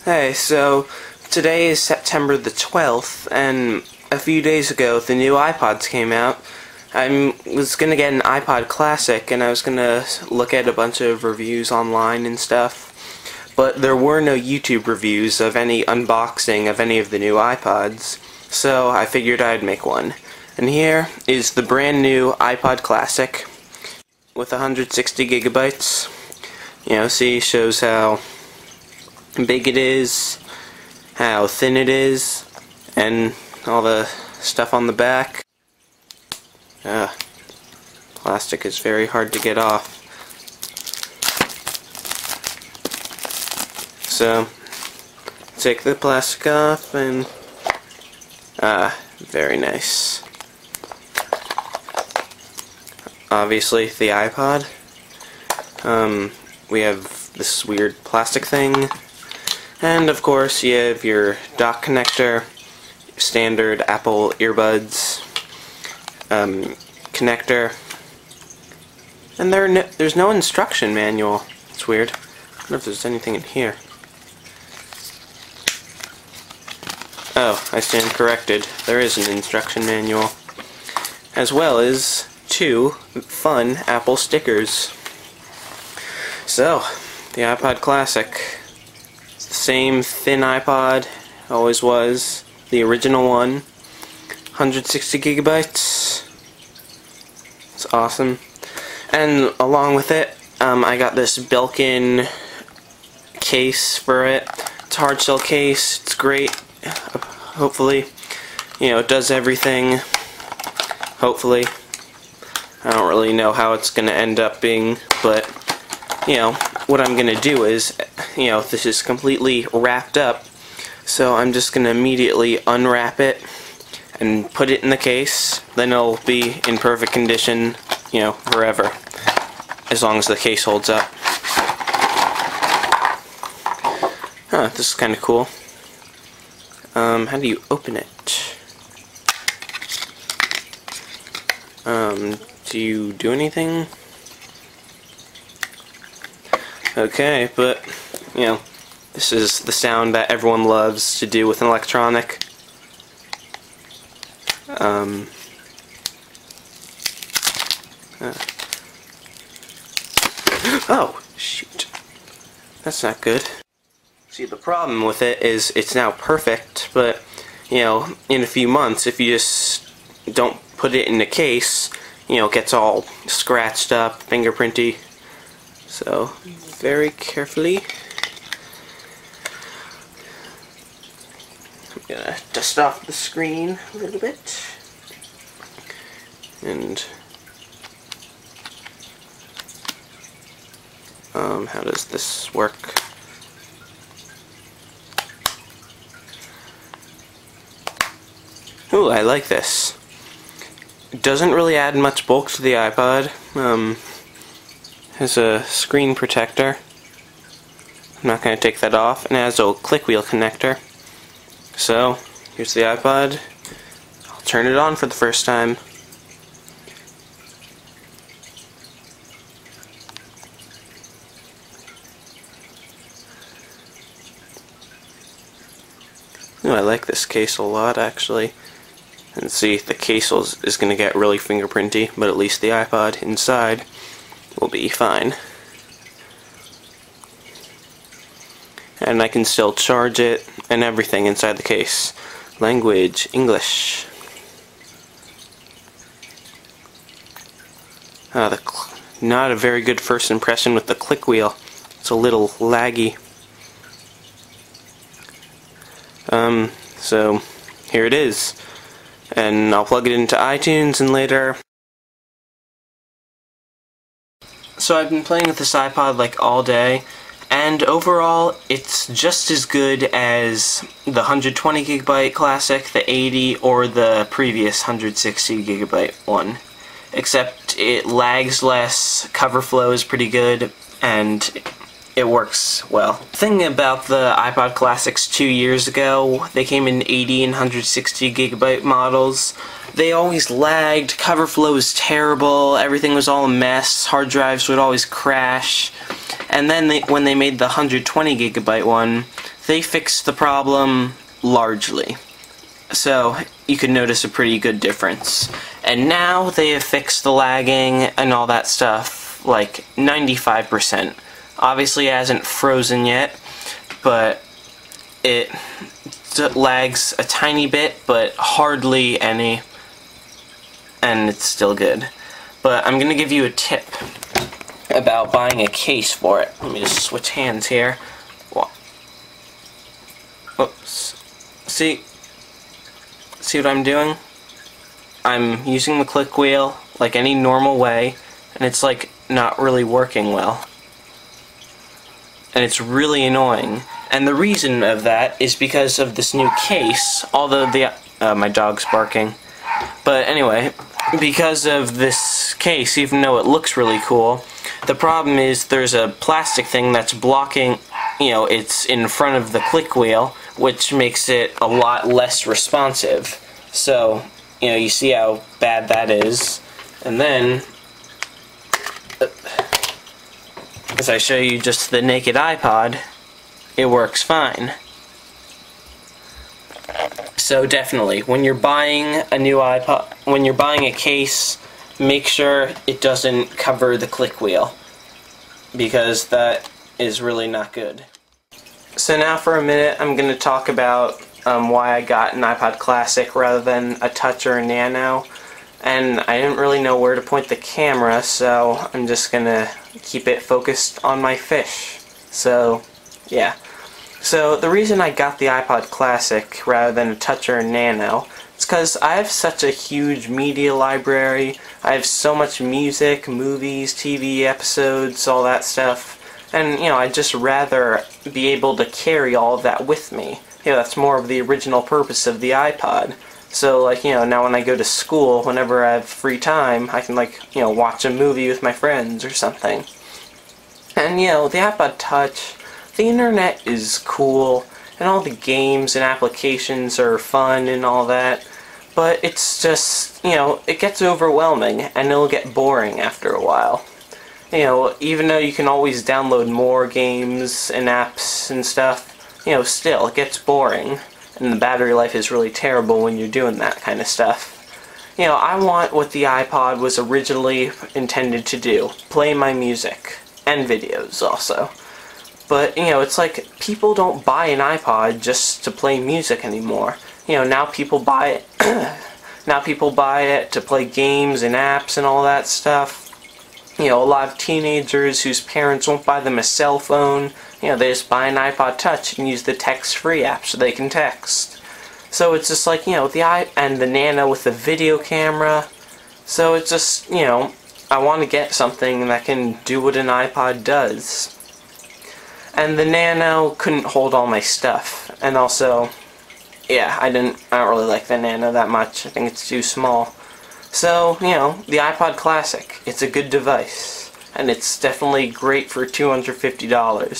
Hey, so today is September the 12th, and a few days ago the new iPods came out. I was gonna get an iPod Classic, and I was gonna look at a bunch of reviews online and stuff, but there were no YouTube reviews of any unboxing of any of the new iPods, so I figured I'd make one. And here is the brand new iPod Classic with 160 gigabytes. You know, see, shows how big it is, how thin it is, and all the stuff on the back. Plastic is very hard to get off. So, take the plastic off and, very nice. Obviously, the iPod. We have this weird plastic thing. And of course you have your dock connector, standard Apple earbuds connector, and there's no instruction manual. It's weird. I wonder if there's anything in here. Oh, I stand corrected. There is an instruction manual, as well as 2 fun Apple stickers. So, the iPod Classic. Same thin iPod, always was, the original one, 160 gigabytes, it's awesome, and along with it, I got this built-in case for it. It's a hard shell case, it's great, hopefully, you know, it does everything, hopefully. I don't really know how it's going to end up being, but, you know, what I'm going to do is, you know, this is completely wrapped up, so I'm just going to immediately unwrap it and put it in the case. Then it'll be in perfect condition, you know, forever, as long as the case holds up. This is kind of cool. How do you open it? Do you do anything? Okay, but, you know, this is the sound that everyone loves to do with an electronic. Oh, shoot. That's not good. See, the problem with it is it's now perfect, but, you know, in a few months, if you just don't put it in the case, you know, it gets all scratched up, fingerprinty. So, very carefully, I'm gonna dust off the screen a little bit, and how does this work? Ooh, I like this. It doesn't really add much bulk to the iPod. Has a screen protector. I'm not going to take that off, and it has a click wheel connector. So, here's the iPod. I'll turn it on for the first time. Ooh, I like this case a lot, actually. And see, the case is going to get really fingerprinty, but at least the iPod inside will be fine. And I can still charge it and everything inside the case. Language, English. Not a very good first impression with the click wheel. It's a little laggy. So here it is. And I'll plug it into iTunes and later. So I've been playing with this iPod like all day, and overall it's just as good as the 120 gigabyte Classic, the 80, or the previous 160 gigabyte one. Except it lags less, cover flow is pretty good, and it works well. The thing about the iPod Classics 2 years ago, they came in 80 and 160 gigabyte models. They always lagged, cover flow was terrible, everything was all a mess, hard drives would always crash. And then when they made the 120 gigabyte one, they fixed the problem largely. So you could notice a pretty good difference. And now they have fixed the lagging and all that stuff, like 95%. Obviously it hasn't frozen yet, but it lags a tiny bit, but hardly any, and it's still good. But I'm gonna give you a tip about buying a case for it. Let me just switch hands here. Oops. See what I'm doing? I'm using the click wheel like any normal way, and it's like not really working well. And it's really annoying. And the reason of that is because of this new case, although my dog's barking. But anyway, because of this case, even though it looks really cool, the problem is there's a plastic thing that's blocking, it's in front of the click wheel, which makes it a lot less responsive. So, you see how bad that is. And then, as I show you just the naked iPod, it works fine. So definitely, when you're buying a new iPod, when you're buying a case, make sure it doesn't cover the click wheel, because that is really not good. So now for a minute I'm going to talk about why I got an iPod Classic rather than a Touch or a Nano. And I didn't really know where to point the camera, so I'm just going to keep it focused on my fish. So, yeah. So the reason I got the iPod Classic rather than a Touch or a Nano is because I have such a huge media library. I have so much music, movies, TV episodes, all that stuff. And, I'd just rather be able to carry all of that with me. That's more of the original purpose of the iPod. So, now when I go to school, whenever I have free time, I can, watch a movie with my friends or something. And, the iPod Touch, the internet is cool, and all the games and applications are fun and all that, but it's just, it gets overwhelming, and it'll get boring after a while. Even though you can always download more games and apps and stuff, still, it gets boring, and the battery life is really terrible when you're doing that kind of stuff. I want what the iPod was originally intended to do, play my music, and videos also. But, it's like, people don't buy an iPod just to play music anymore. Now people buy it, now people buy it to play games and apps and all that stuff. A lot of teenagers whose parents won't buy them a cell phone, they just buy an iPod Touch and use the text-free app so they can text. So it's just like, and the Nano with the video camera. So it's just, I want to get something that can do what an iPod does. And the Nano couldn't hold all my stuff. And also, yeah, I don't really like the Nano that much. I think it's too small. So, the iPod Classic, it's a good device. And it's definitely great for $250.